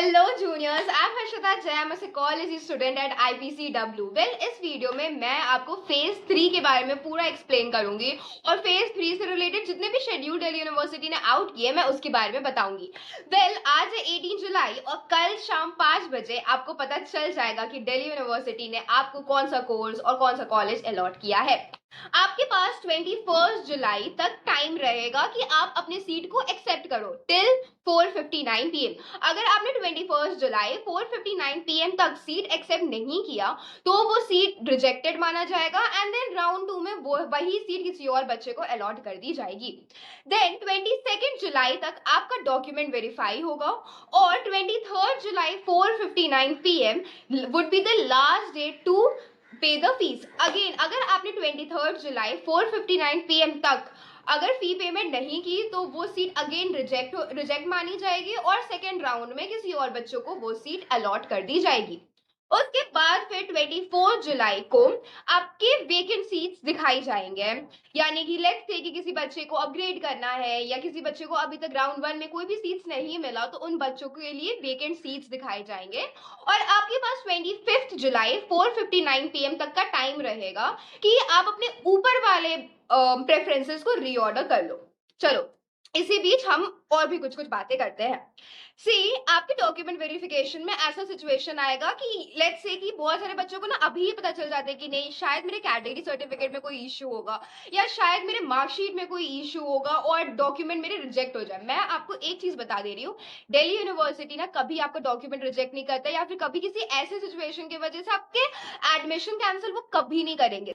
Hello juniors, I am Harshita Jai, I am a psychology student at IPCW. इस video में मैं आपको फेज 3 के बारे में पूरा एक्सप्लेन करूंगी और फेज 3 से रिलेटेड जितने भी शेड्यूल दिल्ली यूनिवर्सिटी ने आउट किए मैं उसके बारे में बताऊंगी। आज है 18 जुलाई और कल शाम 5 बजे आपको पता चल जाएगा कि दिल्ली यूनिवर्सिटी ने आपको कौन सा कोर्स और कौन सा कॉलेज अलॉट किया है। आपके पास 21 जुलाई तक टाइम रहेगा कि आप अपने सीट को एक्सेप्ट करो टिल 4:59 PM। अगर आपने 21 जुलाई 4:59 PM तक सीट एक्सेप्ट नहीं किया तो वो सीट रिजेक्टेड माना जाएगा एंड देन राउंड 2 में वही सीट किसी और बच्चे को अलॉट कर दी जाएगी। देन 22 जुलाई तक आपका डॉक्यूमेंट वेरीफाई होगा और 23 जुलाई 4:59 PM would be the last date to pay the fees. Again अगर आपने 23 जुलाई 4:59 PM तक अगर फी पेमेंट नहीं की तो वो सीट अगेन रिजेक्ट मानी जाएगी और सेकेंड राउंड में किसी और बच्चों को वो सीट अलॉट कर दी जाएगी। उसके बाद फिर 24 जुलाई को आपके वेकेंट सीट्स दिखाई जाएंगे, यानी कि लेट्स से कि किसी बच्चे को अपग्रेड करना है या किसी बच्चे को अभी तक राउंड 1 में कोई भी सीट्स नहीं मिला तो उन बच्चों के लिए वेकेंट सीट्स दिखाए जाएंगे। और आपके पास 25 जुलाई 4:59 PM तक का टाइम रहेगा कि आप अपने ऊपर वाले प्रेफरेंसेस को रीऑर्डर कर लो। चलो इसी बीच हम और भी कुछ बातें करते हैं। आपके डॉक्यूमेंट वेरिफिकेशन में ऐसा सिचुएशन आएगा कि लेट्स से कि बहुत सारे बच्चों को ना अभी ही पता चल जाता है कि नहीं शायद मेरे कैटेगरी सर्टिफिकेट में कोई इश्यू होगा या शायद मेरे मार्कशीट में कोई इश्यू होगा और डॉक्यूमेंट मेरे रिजेक्ट हो जाए। मैं आपको एक चीज बता दे रही हूँ, दिल्ली यूनिवर्सिटी ना कभी आपका डॉक्यूमेंट रिजेक्ट नहीं करता या फिर कभी किसी ऐसे सिचुएशन की वजह से आपके एडमिशन कैंसिल वो कभी नहीं करेंगे।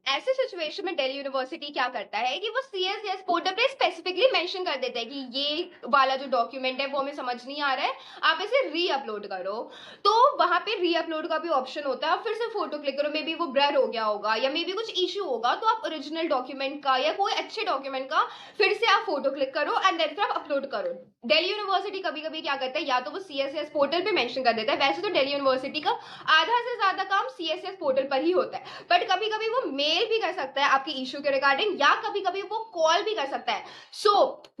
ऐसे सिचुएशन में दिल्ली यूनिवर्सिटी क्या करता है कि वो CSS पोर्टल पे स्पेसिफिकली मेंशन कर देता है कि ये वाला जो डॉक्यूमेंट है वो हमें समझ नहीं आ रहा है, आप इसे री अपलोड करो। तो वहां पे री अपलोड का भी ऑप्शन होता है, फिर से फोटो क्लिक करो, मे बी वो ब्लर हो गया होगा या मे बी कुछ इश्यू होगा तो आप ओरिजिनल डॉक्यूमेंट का या कोई अच्छे डॉक्यूमेंट का फिर से आप फोटो क्लिक करो एंड देन फिर आप अपलोड करो। दिल्ली यूनिवर्सिटी कभी कभी क्या करता है, या तो वो CSS पोर्टल पे मेंशन कर देता है, वैसे तो दिल्ली यूनिवर्सिटी का आधा से ज्यादा काम CSS पोर्टल पर ही होता है, बट कभी कभी वो मेल भी कर सकता है आपके इश्यू के रिगार्डिंग या कभी कभी वो कॉल भी कर सकता है।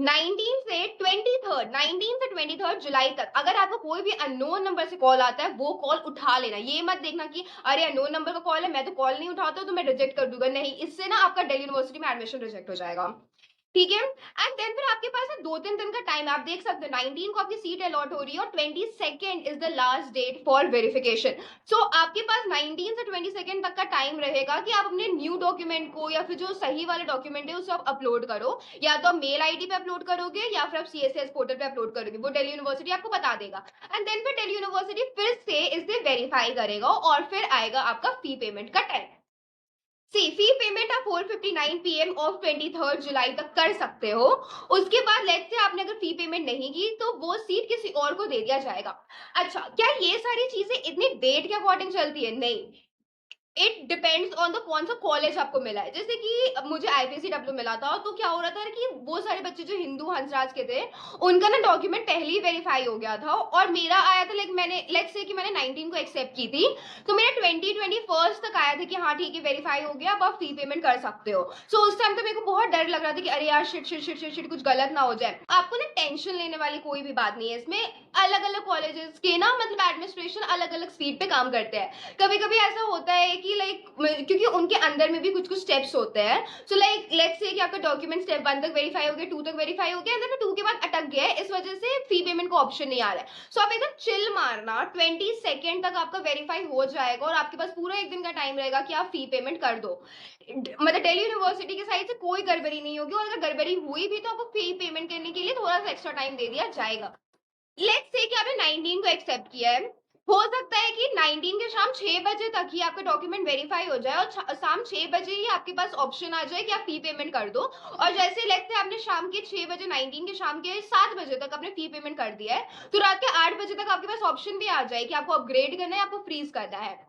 19 से 23 जुलाई तक अगर आपको कोई भी अननोन नंबर से कॉल आता है वो कॉल उठा लेना। ये मत देखना कि अरे अननोन नंबर का कॉल है मैं तो कॉल नहीं उठाता तो मैं रिजेक्ट कर दूंगा, नहीं, इससे ना आपका दिल्ली यूनिवर्सिटी में एडमिशन रिजेक्ट हो जाएगा। ठीक है, एंड देन फिर आपके पास है 2-3 दिन का टाइम, आप देख सकते हो 19 को आपकी सीट अलॉट हो रही है और 22 is the last date for verification. So आपके पास 19 से 22 तक का टाइम रहेगा कि आप अपने न्यू डॉक्यूमेंट को या फिर जो सही वाला डॉक्यूमेंट है उसे आप अपलोड करो, या तो आप मेल आईडी पे अपलोड करोगे या फिर आप CSS पोर्टल पे अपलोड करोगे, वो दिल्ली यूनिवर्सिटी आपको बता देगा। एंड देन फिर दिल्ली यूनिवर्सिटी फिर से इसे वेरीफाई करेगा और फिर आएगा आपका फी पेमेंट का टाइम। फी पेमेंट आप 4:59 PM ऑफ 23 जुलाई तक कर सकते हो। उसके बाद लेट्स से आपने अगर फी पेमेंट नहीं की तो वो सीट किसी और को दे दिया जाएगा। अच्छा, क्या ये सारी चीजें इतनी डेट के अकॉर्डिंग चलती है? नहीं, इट डिपेंड्स ऑन द कौन सा कॉलेज आपको मिला है। जैसे कि मुझे IPCW मिला था तो क्या हो रहा था कि वो सारे बच्चे जो हिंदू हंसराज के थे उनका ना डॉक्यूमेंट पहले ही वेरीफाई हो गया था और मेरा आया था, लाइक मैंने लेट्स से कि मैंने 19 को एक्सेप्ट की थी तो मेरा 21 तक आया था कि हाँ ठीक है वेरीफाई हो गया, अब आप फी पेमेंट कर सकते हो। सो उस टाइम तो मेरे को बहुत डर लग रहा था कि अरे यार shit shit shit shit shit कुछ गलत ना हो जाए। आपको ना टेंशन लेने वाली कोई भी बात नहीं है इसमें। अलग अलग कॉलेजेस के ना मतलब एडमिनिस्ट्रेशन अलग अलग स्पीड पे काम करते हैं। कभी कभी ऐसा होता है कि लाइक क्योंकि उनके अंदर में भी कुछ कुछ स्टेप्स होते हैं। सो लाइक लेट्स से कि आपका डॉक्यूमेंट स्टेप 1 तक वेरीफाई हो गया, 2 तक वेरीफाई हो गया एंड देन 2 के बाद अटक गया है, इस वजह से फी पेमेंट का ऑप्शन नहीं आ रहा है। सो आप एकदम चिल मारना, 22 तक आपका वेरीफाई हो जाएगा और आपके पास पूरा एक दिन का टाइम रहेगा कि आप फी पेमेंट कर दो। मतलब दिल्ली यूनिवर्सिटी की साइड से कोई गड़बड़ी नहीं होगी और अगर गड़बड़ी हुई भी तो आपको फी पेमेंट करने के लिए थोड़ा सा एक्स्ट्रा टाइम दे दिया जाएगा। लेट्स से कि आपने 19 को एक्सेप्ट किया है, हो सकता है कि 19 के शाम 6 बजे तक ही आपका डॉक्यूमेंट वेरीफाई हो जाए और शाम 6 बजे ही आपके पास ऑप्शन आ जाए कि आप फी पेमेंट कर दो। और जैसे लेट्स से आपने शाम के 6 बजे 19 के शाम के 7 बजे तक आपने फी पेमेंट कर दिया है तो रात के 8 बजे तक आपके पास ऑप्शन भी आ जाए कि आपको अपग्रेड करना है, आपको फ्रीज करना है।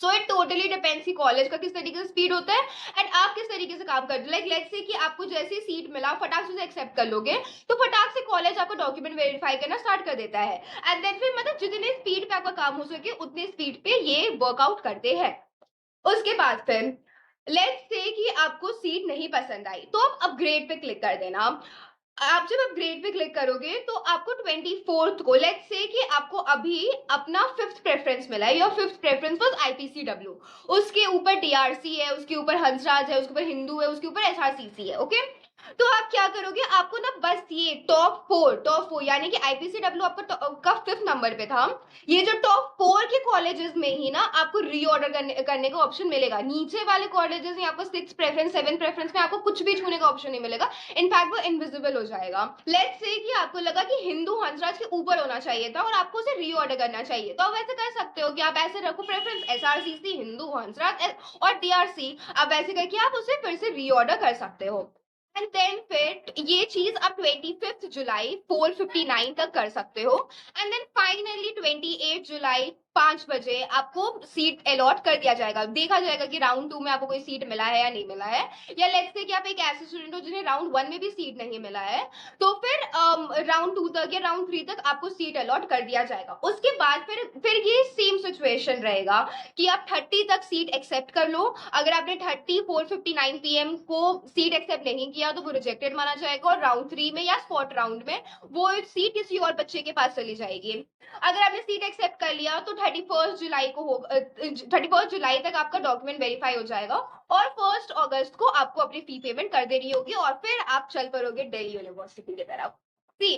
सो इट टोटली डिपेंड्स कि कॉलेज का किस तरीके से स्पीड होता है एंड आप किस तरीके से काम करते हो। लाइक लेट्स से कि आपको जैसे सीट मिला फटाक से एक्सेप्ट कर लोगे तो फटाक से कॉलेज आपको डॉक्यूमेंट वेरीफाई करना स्टार्ट कर देता है एंड देन फिर मतलब जितने स्पीड पे आपका काम हो सके उतनी स्पीड पे ये वर्कआउट करते हैं। उसके बाद फिर लेट्स से कि आपको सीट नहीं पसंद आई तो आप अपग्रेड पे क्लिक कर देना। आप जब आप ग्रेड पे क्लिक करोगे तो आपको 24th को, लेट्स से कि आपको अभी अपना 5th प्रेफरेंस मिला है, योर 5th प्रेफरेंस वाज आईपीसीडब्ल्यू, उसके ऊपर डीआरसी है, उसके ऊपर हंसराज है, उसके ऊपर हिंदू है, उसके ऊपर एसआरसीसी है, ओके। तो आप क्या करोगे, आपको ना बस ये टॉप फोर यानी कि आईपीसीडब्ल्यू आपका 5th नंबर पे था, ये जो टॉप 4 के कॉलेजेस में ही ना आपको रीऑर्डर करने का ऑप्शन मिलेगा। नीचे वाले कॉलेजेस में आपको 6th प्रेफरेंस 7th प्रेफरेंस में आपको कुछ भी छूने का ऑप्शन नहीं मिलेगा, इनफैक्ट वो इनविजिबल हो जाएगा। लेट्स से कि आपको लगा कि हिंदू हंसराज के ऊपर होना चाहिए था और आपको उसे रीऑर्डर करना चाहिए, तो आप वैसे कर सकते हो कि आप ऐसे रखो प्रेफरेंस एसआरसीसी हिंदू हंसराज और डीआरसी, आप ऐसे करके आप उसे फिर से रीऑर्डर कर सकते हो। एंड देन फिर ये चीज आप 25 जुलाई 4:59 तक कर सकते हो। एंड देन फाइनली 28 जुलाई 5 बजे आपको सीट अलॉट कर दिया जाएगा, देखा जाएगा कि राउंड 2 में आपको कोई सीट मिला है या नहीं मिला है, या लेट्स से कि आप एक ऐसे स्टूडेंट हो जिन्हें राउंड 1 में भी सीट नहीं मिला है, तो फिर राउंड 2 तक या राउंड 3 तक आपको सीट अलॉट कर दिया जाएगा। उसके बाद फिर ये सेम सिचुएशन रहेगा कि आप 30 तक सीट एक्सेप्ट कर लो, अगर आपने 4:59 PM को सीट एक्सेप्ट नहीं किया तो वो रिजेक्टेड माना जाएगा और राउंड 3 में या स्पॉट राउंड में वो सीट किसी और बच्चे के पास चली जाएगी। अगर आपने सीट एक्सेप्ट कर लिया तो 31 जुलाई तक आपका डॉक्यूमेंट वेरीफाई हो जाएगा और 1 अगस्त को आपको अपनी फी पेमेंट कर देनी होगी और फिर आप चल पड़ोगे दिल्ली यूनिवर्सिटी की तरफ। सी,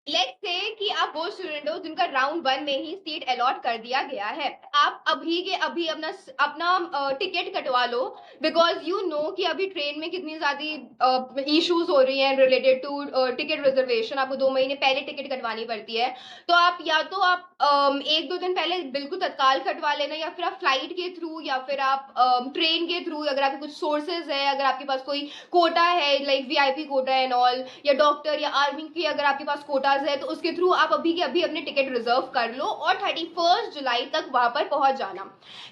लेट्स से कि आप वो स्टूडेंट हो जिनका राउंड 1 में ही सीट अलॉट कर दिया गया है, आप अभी के अभी अपना अपना टिकट कटवा लो, बिकॉज यू नो कि अभी ट्रेन में कितनी ज्यादा इश्यूज हो रही हैं रिलेटेड टू टिकट रिजर्वेशन, आपको 2 महीने पहले टिकट कटवानी पड़ती है। तो आप या तो आप 1-2 दिन पहले बिल्कुल तत्काल कटवा लेना, या फिर आप फ्लाइट के थ्रू या फिर आप ट्रेन के थ्रू, अगर आपके कुछ सोर्सेज है, अगर आपके पास कोई कोटा है like VIP quota and all, या डॉक्टर या आर्मी की अगर आपके पास कोटाज है तो उसके थ्रू आप अभी के अभी अपने टिकट रिजर्व कर लो और 31 जुलाई तक वहां पर पहुंच जाना।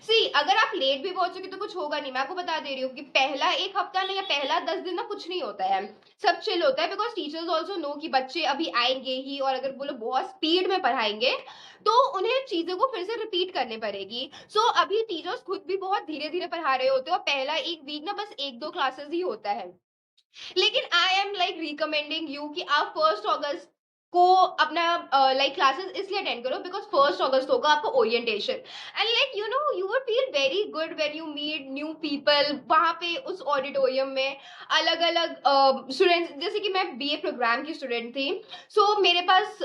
सी, अगर आप लेट भी पहुंचोगे तो कुछ होगा नहीं, मैं आपको बता दे रही हूँ कि पहला एक हफ्ता नहीं या पहला 10 दिन ना कुछ नहीं होता है, सब चिल होता है, बिकॉज टीचर्स ऑल्सो नो कि बच्चे अभी आएंगे ही, और अगर वो लोग बहुत स्पीड में पढ़ाएंगे तो उन्हें चीजों को फिर से रिपीट करनी पड़ेगी। सो अभी टीचर्स खुद भी बहुत धीरे धीरे पढ़ा रहे होते हैं और पहला एक वीक ना बस 1-2 क्लासेस ही होता है। लेकिन I am like recommending you कि आप 1 अगस्त को अपना लाइक क्लासेस इसलिए अटेंड करो बिकॉज 1 अगस्त होगा आपको orientation, and like you know you will feel very good when you meet new people वहां पे उस ऑडिटोरियम में। अलग अलग स्टूडेंट्स, जैसे कि मैं बीए प्रोग्राम की स्टूडेंट थी, सो मेरे पास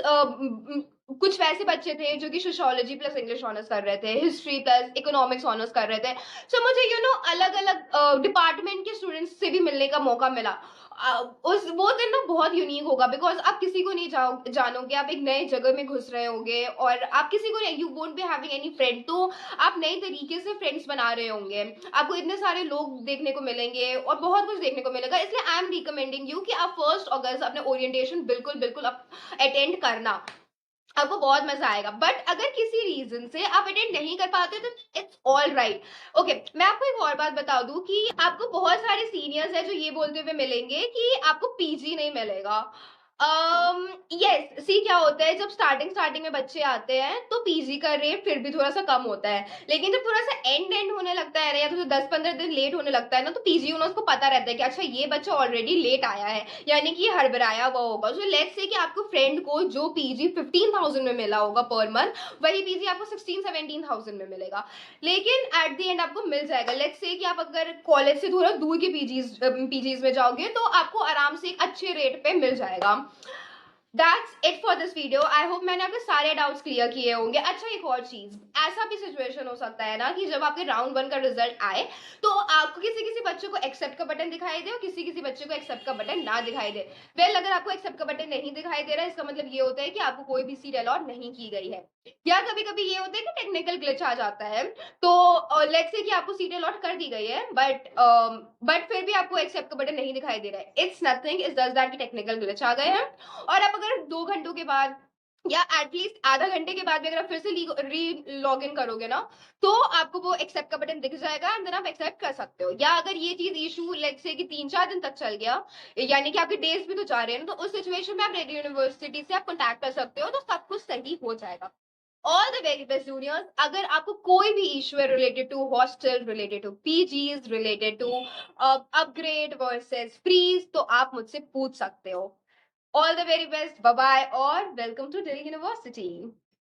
कुछ वैसे बच्चे थे जो कि सोशियोलॉजी प्लस इंग्लिश ऑनर्स कर रहे थे, हिस्ट्री प्लस इकोनॉमिक्स ऑनर्स कर रहे थे। सो मुझे यू नो अलग अलग डिपार्टमेंट के स्टूडेंट्स से भी मिलने का मौका मिला। उस वो दिन ना बहुत यूनिक होगा बिकॉज आप किसी को नहीं जानोगे, आप एक नए जगह में घुस रहे होंगे और आप किसी को you won't be having any friend, तो आप नए तरीके से फ्रेंड्स बना रहे होंगे, आपको इतने सारे लोग देखने को मिलेंगे और बहुत कुछ देखने को मिलेगा, इसलिए आई एम रिकमेंडिंग यू कि आप 1 अगस्त अपने ओरिएंटेशन बिल्कुल बिल्कुल अटेंड करना, आपको बहुत मजा आएगा। बट अगर किसी रीजन से आप अटेंड नहीं कर पाते तो इट्स ऑल राइट। ओके, मैं आपको एक और बात बता दूं कि आपको बहुत सारे सीनियर्स हैं जो ये बोलते हुए मिलेंगे कि आपको पीजी नहीं मिलेगा। यस, सी क्या होता है, जब स्टार्टिंग में बच्चे आते हैं तो पीजी का रेट फिर भी थोड़ा सा कम होता है, लेकिन जब थोड़ा सा एंड होने लगता है ना, या तो 10-15 दिन लेट होने लगता है ना, तो पीजी ओनर्स को पता रहता है कि अच्छा ये बच्चा ऑलरेडी लेट आया है, यानी कि हड़बड़ाया हुआ होगा। सो लेट्स से कि आपको फ्रेंड को जो पीजी 15,000 में मिला होगा पर मंथ, वही पीजी आपको 16-17,000 में मिलेगा, लेकिन एट द एंड आपको मिल जाएगा। लेट्स से कि आप अगर कॉलेज से थोड़ा दूर के पीजीज में जाओगे तो आपको आराम से एक अच्छे रेट पे मिल जाएगा। That's it for this video. I hope मैंने आपके सारे डाउट्स क्लियर किए होंगे। अच्छा, एक और चीज, ऐसा भी सिचुएशन हो सकता है ना कि जब आपके राउंड 1 का रिजल्ट आए तो आपको किसी किसी बच्चे को एक्सेप्ट का बटन दिखाई दे और किसी किसी बच्चे को एक्सेप्ट का बटन ना दिखाई दे। वेल, अगर आपको एक्सेप्ट का बटन नहीं दिखाई दे रहा है इसका मतलब ये होता है कि आपको कोई भी सीट अलॉट नहीं की गई है, या कभी कभी ये होता है कि टेक्निकल ग्लिच आ जाता है, तो लेट्स से कि आपको सीट अलॉट कर दी गई है बट फिर भी आपको एक्सेप्ट का बटन नहीं दिखाई दे रहा है, it's nothing, it's just that कि टेक्निकल ग्लिच आ गए हैं। और आप अगर 2 घंटों के बाद या एटलीस्ट आधा घंटे के बाद भी अगर आप फिर से री लॉग इन करोगे ना, तो आपको वो एक्सेप्ट का बटन दिख जाएगा एंड देन आप एक्सेप्ट कर सकते हो। या अगर ये चीज इशू लेट्स से कि 3-4 दिन तक चल गया, यानी कि आपके डेज भी तो जा रहे हैं ना, तो उस सिचुएशन में आप रेडियो यूनिवर्सिटी से आप कॉन्टैक्ट कर सकते हो, तो सब कुछ सही हो जाएगा। All the very best juniors. अगर आपको कोई भी इशू है related to hostel, related to PGs, related to upgrade versus freeze, तो आप मुझसे पूछ सकते हो। All the very best, bye bye और वेलकम टू दिल्ली यूनिवर्सिटी।